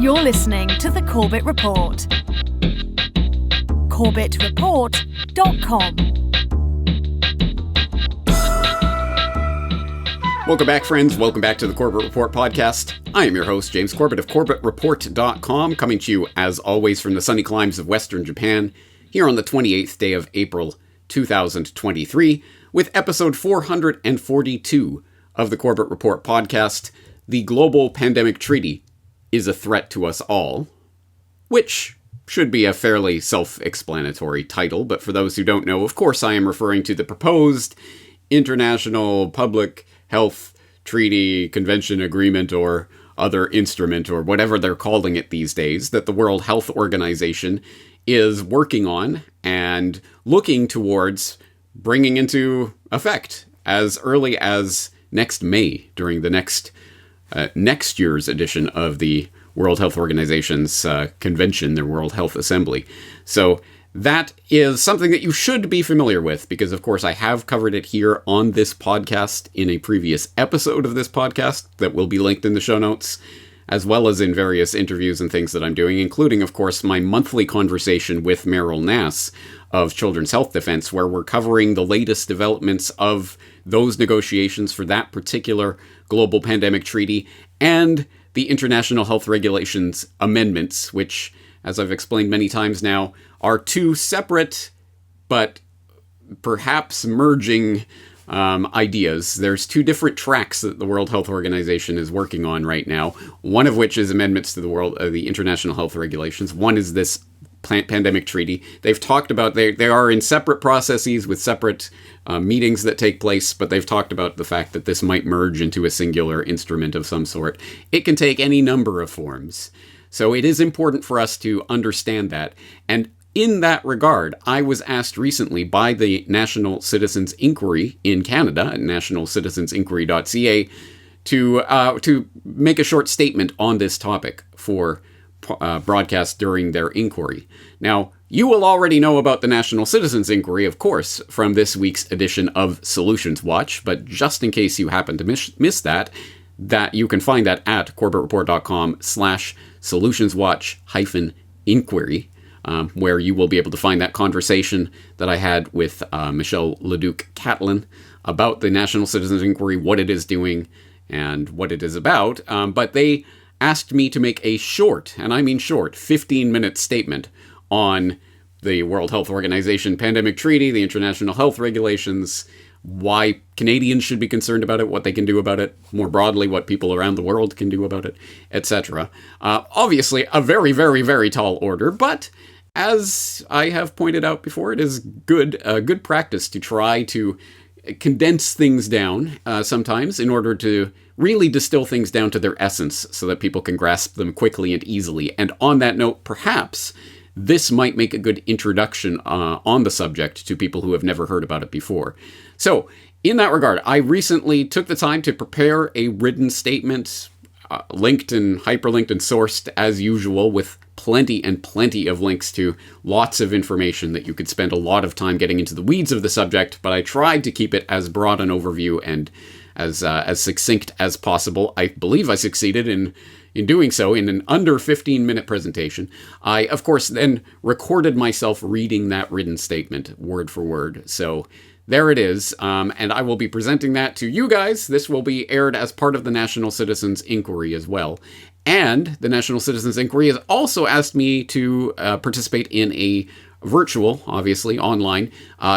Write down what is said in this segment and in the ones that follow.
You're listening to the Corbett Report. CorbettReport.com. Welcome back, friends. Welcome back to the Corbett Report podcast. I am your host, James Corbett of CorbettReport.com, coming to you, as always, from the sunny climes of Western Japan, here on the 28th day of April, 2023, with episode 442 of the Corbett Report podcast, The Global Pandemic Treaty is a Threat to Us All, which should be a fairly self-explanatory title, but for those who don't know, of course I am referring to the proposed International Public Health Treaty, Convention, Agreement, or other instrument, or whatever they're calling it these days, that the World Health Organization is working on and looking towards bringing into effect as early as next May, during the next year's edition of the World Health Organization's convention, their World Health Assembly. So that is something that you should be familiar with, because of course I have covered it here on this podcast in a previous episode of this podcast that will be linked in the show notes, as well as in various interviews and things that I'm doing, including, of course, my monthly conversation with Meryl Nass of Children's Health Defense, where we're covering the latest developments of those negotiations for that particular global pandemic treaty and the International Health Regulations amendments, which, as I've explained many times now, are two separate but perhaps merging ideas. There's two different tracks that the World Health Organization is working on right now, one of which is amendments to the International Health Regulations. One is this pandemic treaty. They've talked about, they are in separate processes with separate meetings that take place, but they've talked about the fact that this might merge into a singular instrument of some sort. It can take any number of forms. So it is important for us to understand that. And in that regard, I was asked recently by the National Citizens Inquiry in Canada, at nationalcitizensinquiry.ca, to make a short statement on this topic for broadcast during their inquiry. Now, you will already know about the National Citizens Inquiry, of course, from this week's edition of Solutions Watch, but just in case you happen to miss that you can find that at CorbettReport.com/solutionswatch-inquiry, where you will be able to find that conversation that I had with Michelle Leduc-Catlin about the National Citizens Inquiry, what it is doing, and what it is about. But they asked me to make a short, and I mean short, 15-minute statement on the World Health Organization Pandemic Treaty, the International Health Regulations, why Canadians should be concerned about it, what they can do about it, more broadly, what people around the world can do about it, etc. Obviously, a very, very, very tall order, but as I have pointed out before, it is good practice to try to condense things down sometimes in order to really distill things down to their essence so that people can grasp them quickly and easily. And on that note, perhaps this might make a good introduction on the subject to people who have never heard about it before. So, in that regard, I recently took the time to prepare a written statement, linked and hyperlinked and sourced as usual, with plenty and plenty of links to lots of information that you could spend a lot of time getting into the weeds of the subject, but I tried to keep it as broad an overview and as succinct as possible. I believe I succeeded in doing so in an under 15-minute presentation. I, of course, then recorded myself reading that written statement word for word. So there it is, and I will be presenting that to you guys. This will be aired as part of the National Citizens Inquiry as well. And the National Citizens Inquiry has also asked me to participate in a virtual, obviously online,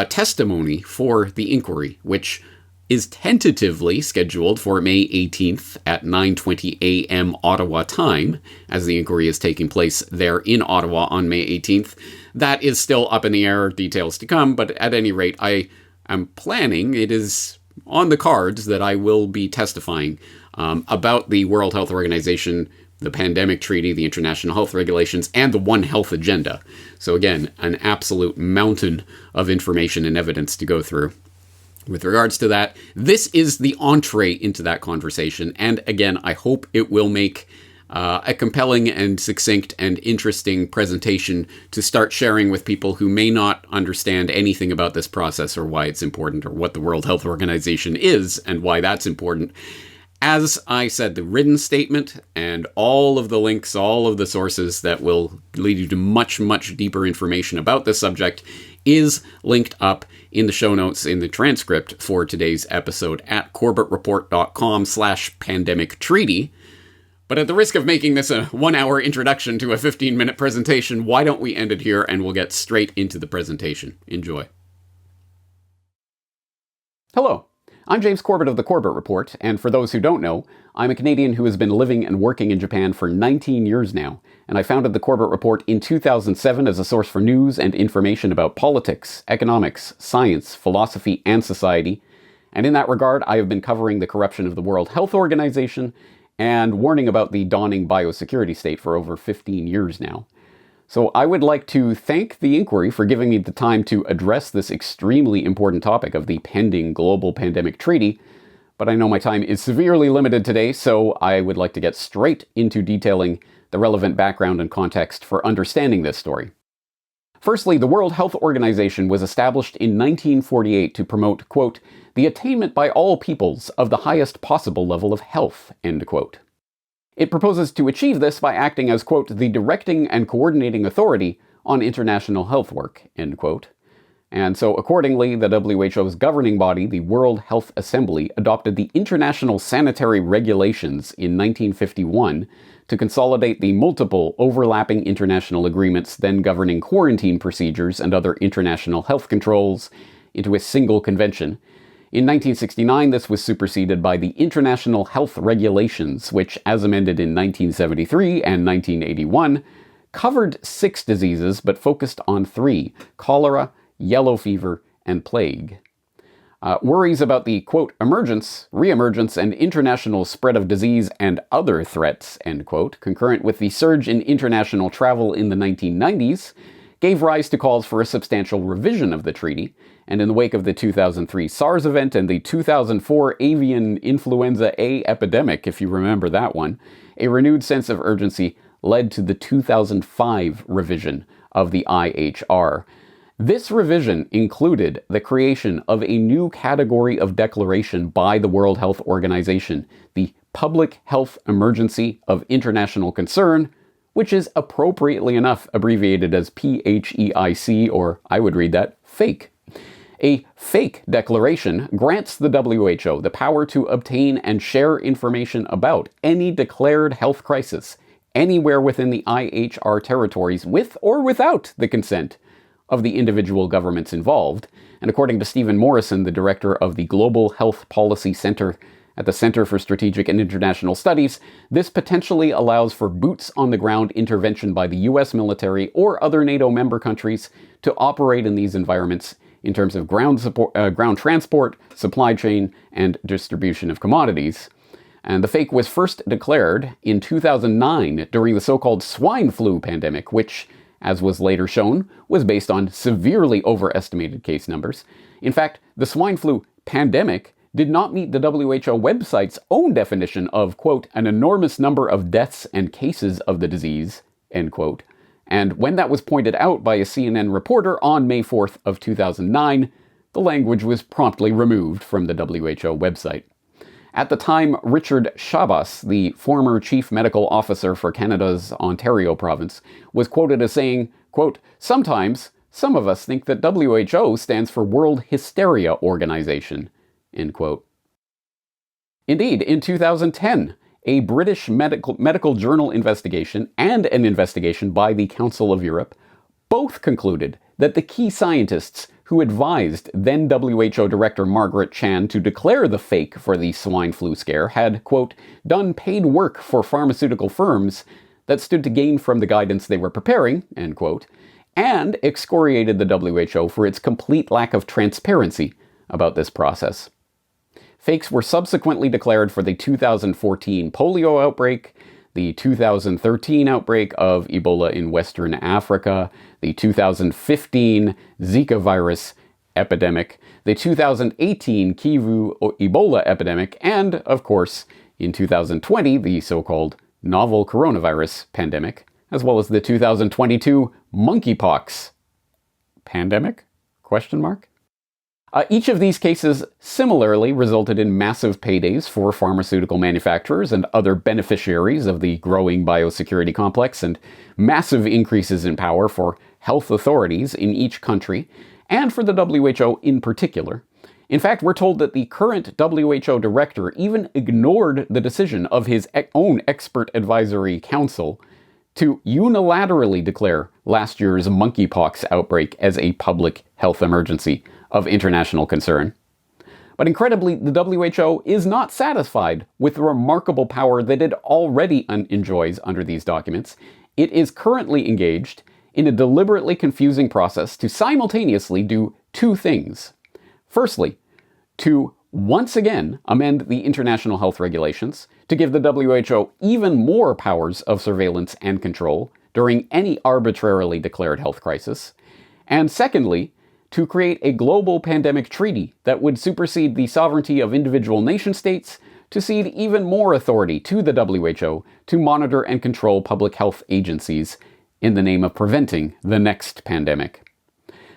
testimony for the inquiry, which is tentatively scheduled for May 18th at 9:20 a.m. Ottawa time, as the inquiry is taking place there in Ottawa on May 18th. That is still up in the air, details to come, but at any rate, I am planning, it is on the cards, that I will be testifying about the World Health Organization, the Pandemic Treaty, the International Health Regulations, and the One Health Agenda. So again, an absolute mountain of information and evidence to go through. With regards to that, this is the entree into that conversation, and again, I hope it will make a compelling and succinct and interesting presentation to start sharing with people who may not understand anything about this process or why it's important or what the World Health Organization is and why that's important. As I said, the written statement and all of the links, all of the sources that will lead you to much, much deeper information about this subject is linked up in the show notes in the transcript for today's episode at corbettreport.com/pandemic treaty. But at the risk of making this a 1-hour introduction to a 15-minute presentation, why don't we end it here and we'll get straight into the presentation. Enjoy. Hello. I'm James Corbett of the Corbett Report, and for those who don't know, I'm a Canadian who has been living and working in Japan for 19 years now, and I founded the Corbett Report in 2007 as a source for news and information about politics, economics, science, philosophy, and society. And in that regard, I have been covering the corruption of the World Health Organization and warning about the dawning biosecurity state for over 15 years now. So I would like to thank the Inquiry for giving me the time to address this extremely important topic of the pending global pandemic treaty, but I know my time is severely limited today, so I would like to get straight into detailing the relevant background and context for understanding this story. Firstly, the World Health Organization was established in 1948 to promote, quote, the attainment by all peoples of the highest possible level of health, end quote. It proposes to achieve this by acting as, quote, the directing and coordinating authority on international health work, end quote. And so accordingly, the WHO's governing body, the World Health Assembly, adopted the International Sanitary Regulations in 1951 to consolidate the multiple overlapping international agreements then governing quarantine procedures and other international health controls into a single convention. In 1969, this was superseded by the International Health Regulations, which, as amended in 1973 and 1981, covered 6 diseases but focused on 3: cholera, yellow fever, and plague. Worries about the, quote, emergence, reemergence, and international spread of disease and other threats, end quote, concurrent with the surge in international travel in the 1990s, gave rise to calls for a substantial revision of the treaty, and in the wake of the 2003 SARS event and the 2004 avian influenza A epidemic, if you remember that one, a renewed sense of urgency led to the 2005 revision of the IHR. This revision included the creation of a new category of declaration by the World Health Organization, the Public Health Emergency of International Concern, which is appropriately enough abbreviated as PHEIC, or I would read that, fake. A fake declaration grants the WHO the power to obtain and share information about any declared health crisis anywhere within the IHR territories with or without the consent of the individual governments involved. And according to Stephen Morrison, the director of the Global Health Policy Center at the Center for Strategic and International Studies, this potentially allows for boots-on-the-ground intervention by the US military or other NATO member countries to operate in these environments in terms of ground transport, supply chain, and distribution of commodities. And the fake was first declared in 2009 during the so-called swine flu pandemic, which, as was later shown, was based on severely overestimated case numbers. In fact, the swine flu pandemic did not meet the WHO website's own definition of, quote, an enormous number of deaths and cases of the disease, end quote. And when that was pointed out by a CNN reporter on May 4th of 2009, the language was promptly removed from the WHO website. At the time, Richard Shabas, the former chief medical officer for Canada's Ontario province, was quoted as saying, quote, sometimes some of us think that WHO stands for World Hysteria Organization, end quote. Indeed, in 2010, a British medical journal investigation and an investigation by the Council of Europe both concluded that the key scientists who advised then WHO Director Margaret Chan to declare the fake for the swine flu scare had, quote, done paid work for pharmaceutical firms that stood to gain from the guidance they were preparing, end quote, and excoriated the WHO for its complete lack of transparency about this process. Fakes were subsequently declared for the 2014 polio outbreak, the 2013 outbreak of Ebola in Western Africa, the 2015 Zika virus epidemic, the 2018 Kivu Ebola epidemic, and, of course, in 2020, the so-called novel coronavirus pandemic, as well as the 2022 monkeypox pandemic? Question mark? Each of these cases similarly resulted in massive paydays for pharmaceutical manufacturers and other beneficiaries of the growing biosecurity complex, and massive increases in power for health authorities in each country, and for the WHO in particular. In fact, we're told that the current WHO director even ignored the decision of his own expert advisory council to unilaterally declare last year's monkeypox outbreak as a public health emergency of international concern. But incredibly, the WHO is not satisfied with the remarkable power that it already enjoys under these documents. It is currently engaged in a deliberately confusing process to simultaneously do two things. Firstly, to once again amend the international health regulations to give the WHO even more powers of surveillance and control during any arbitrarily declared health crisis. And secondly, to create a global pandemic treaty that would supersede the sovereignty of individual nation-states to cede even more authority to the WHO to monitor and control public health agencies in the name of preventing the next pandemic.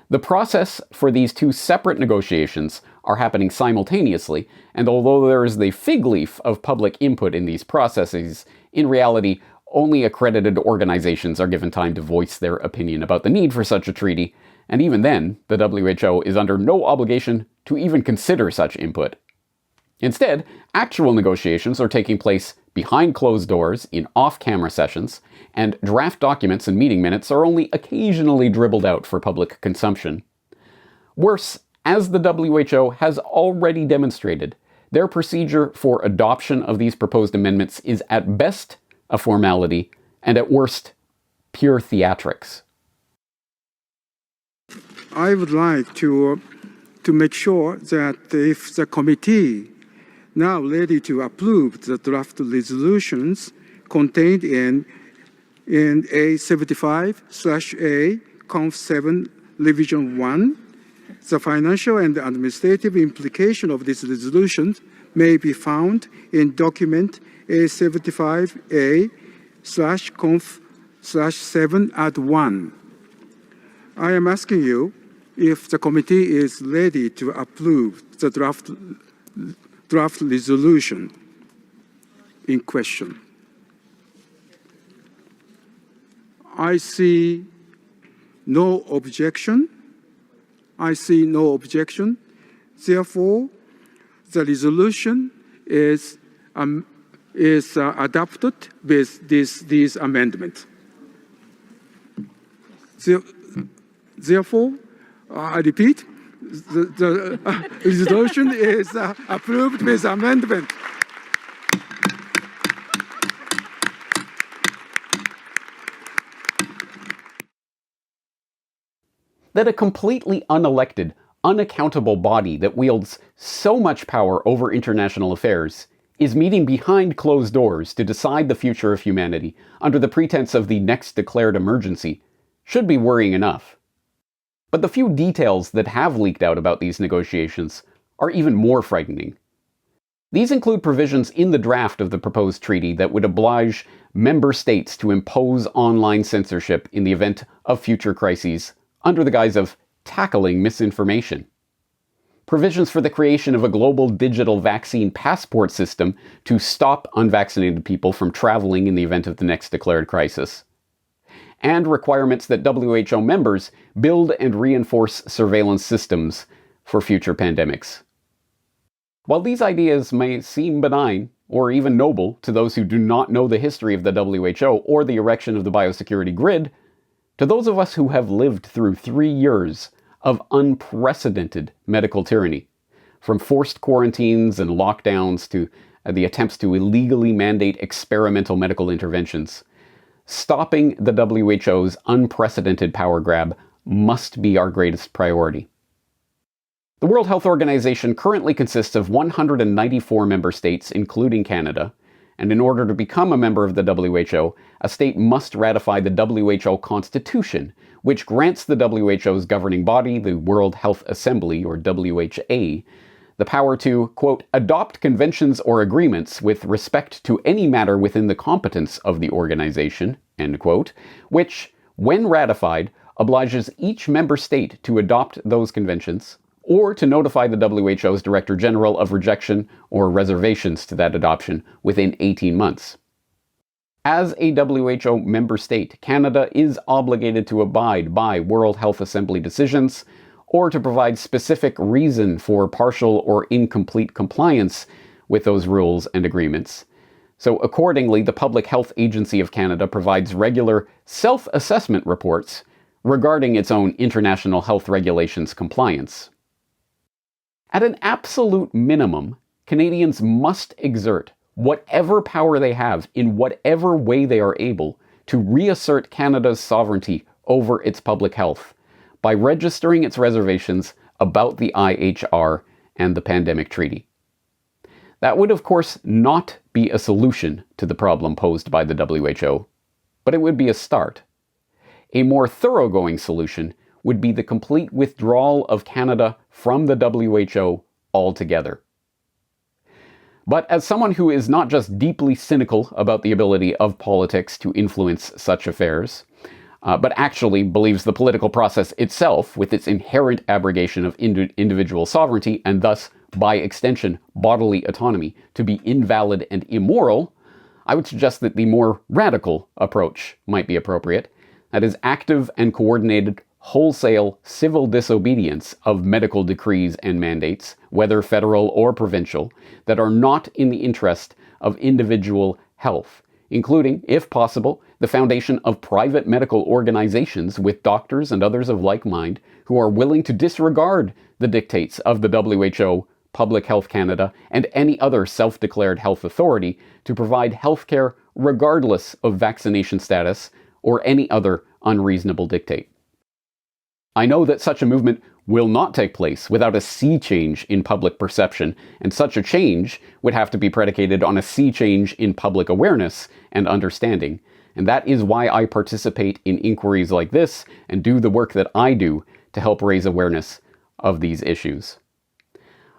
The process for these two separate negotiations are happening simultaneously, and although there is the fig leaf of public input in these processes, in reality, only accredited organizations are given time to voice their opinion about the need for such a treaty, and even then, the WHO is under no obligation to even consider such input. Instead, actual negotiations are taking place behind closed doors in off-camera sessions, and draft documents and meeting minutes are only occasionally dribbled out for public consumption. Worse, as the WHO has already demonstrated, their procedure for adoption of these proposed amendments is at best a formality, and at worst, pure theatrics. I would like to make sure that if the committee now ready to approve the draft resolutions contained in A75/A Conf 7 Revision 1, the financial and administrative implication of this resolution may be found in document A75A/Conf/7 at 1. I am asking you if the committee is ready to approve the draft resolution in question. I see no objection. Therefore, the resolution is adopted with these amendments. Therefore, I repeat, the resolution is approved with amendment. That a completely unelected, unaccountable body that wields so much power over international affairs is meeting behind closed doors to decide the future of humanity under the pretense of the next declared emergency should be worrying enough. But the few details that have leaked out about these negotiations are even more frightening. These include provisions in the draft of the proposed treaty that would oblige member states to impose online censorship in the event of future crises under the guise of tackling misinformation. Provisions for the creation of a global digital vaccine passport system to stop unvaccinated people from traveling in the event of the next declared crisis. And requirements that WHO members build and reinforce surveillance systems for future pandemics. While these ideas may seem benign, or even noble to those who do not know the history of the WHO or the erection of the biosecurity grid, to those of us who have lived through 3 years of unprecedented medical tyranny, from forced quarantines and lockdowns to the attempts to illegally mandate experimental medical interventions, stopping the WHO's unprecedented power grab must be our greatest priority. The World Health Organization currently consists of 194 member states, including Canada, and in order to become a member of the WHO, a state must ratify the WHO Constitution, which grants the WHO's governing body, the World Health Assembly, or WHA, the power to, quote, adopt conventions or agreements with respect to any matter within the competence of the organization, end quote, which, when ratified, obliges each member state to adopt those conventions or to notify the WHO's Director General of rejection or reservations to that adoption within 18 months. As a WHO member state, Canada is obligated to abide by World Health Assembly decisions or to provide specific reason for partial or incomplete compliance with those rules and agreements. So accordingly, the Public Health Agency of Canada provides regular self-assessment reports regarding its own international health regulations compliance. At an absolute minimum, Canadians must exert whatever power they have in whatever way they are able to reassert Canada's sovereignty over its public health by registering its reservations about the IHR and the pandemic treaty. That would, of course, not be a solution to the problem posed by the WHO, but it would be a start. A more thoroughgoing solution would be the complete withdrawal of Canada from the WHO altogether. But as someone who is not just deeply cynical about the ability of politics to influence such affairs, but actually believes the political process itself, with its inherent abrogation of individual sovereignty and thus, by extension, bodily autonomy, to be invalid and immoral, I would suggest that the more radical approach might be appropriate. That is, active and coordinated wholesale civil disobedience of medical decrees and mandates, whether federal or provincial, that are not in the interest of individual health, including, if possible, the foundation of private medical organizations with doctors and others of like mind who are willing to disregard the dictates of the WHO, Public Health Canada, and any other self-declared health authority to provide healthcare regardless of vaccination status or any other unreasonable dictate. I know that such a movement will not take place without a sea change in public perception, and such a change would have to be predicated on a sea change in public awareness and understanding. And that is why I participate in inquiries like this and do the work that I do to help raise awareness of these issues.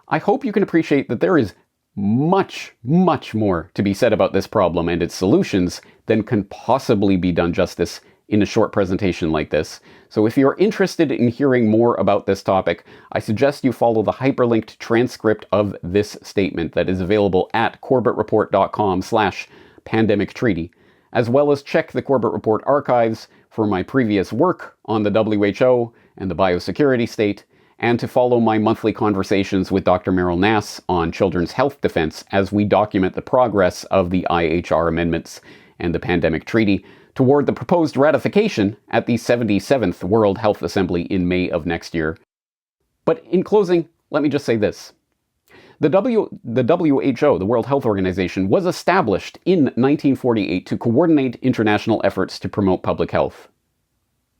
I hope you can appreciate that there is much, much more to be said about this problem and its solutions than can possibly be done justice in a short presentation like this. So if you're interested in hearing more about this topic, I suggest you follow the hyperlinked transcript of this statement that is available at corbettreport.com/pandemic treaty, as well as check the Corbett Report archives for my previous work on the WHO and the biosecurity state, and to follow my monthly conversations with Dr. Meryl Nass on children's health defense as we document the progress of the IHR amendments and the pandemic treaty toward the proposed ratification at the 77th World Health Assembly in May of next year. But in closing, let me just say this. The WHO, the World Health Organization, was established in 1948 to coordinate international efforts to promote public health.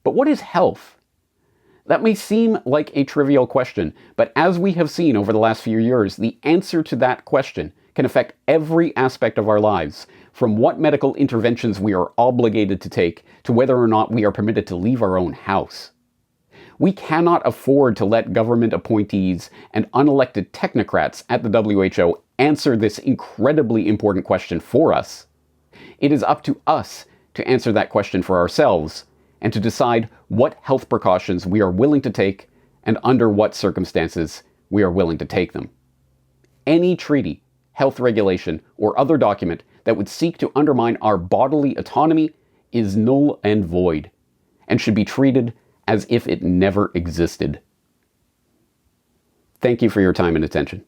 But what is health? That may seem like a trivial question, but as we have seen over the last few years, the answer to that question can affect every aspect of our lives, from what medical interventions we are obligated to take to whether or not we are permitted to leave our own house. We cannot afford to let government appointees and unelected technocrats at the WHO answer this incredibly important question for us. It is up to us to answer that question for ourselves and to decide what health precautions we are willing to take and under what circumstances we are willing to take them. Any treaty, health regulation, or other document that would seek to undermine our bodily autonomy is null and void, and should be treated as if it never existed. Thank you for your time and attention.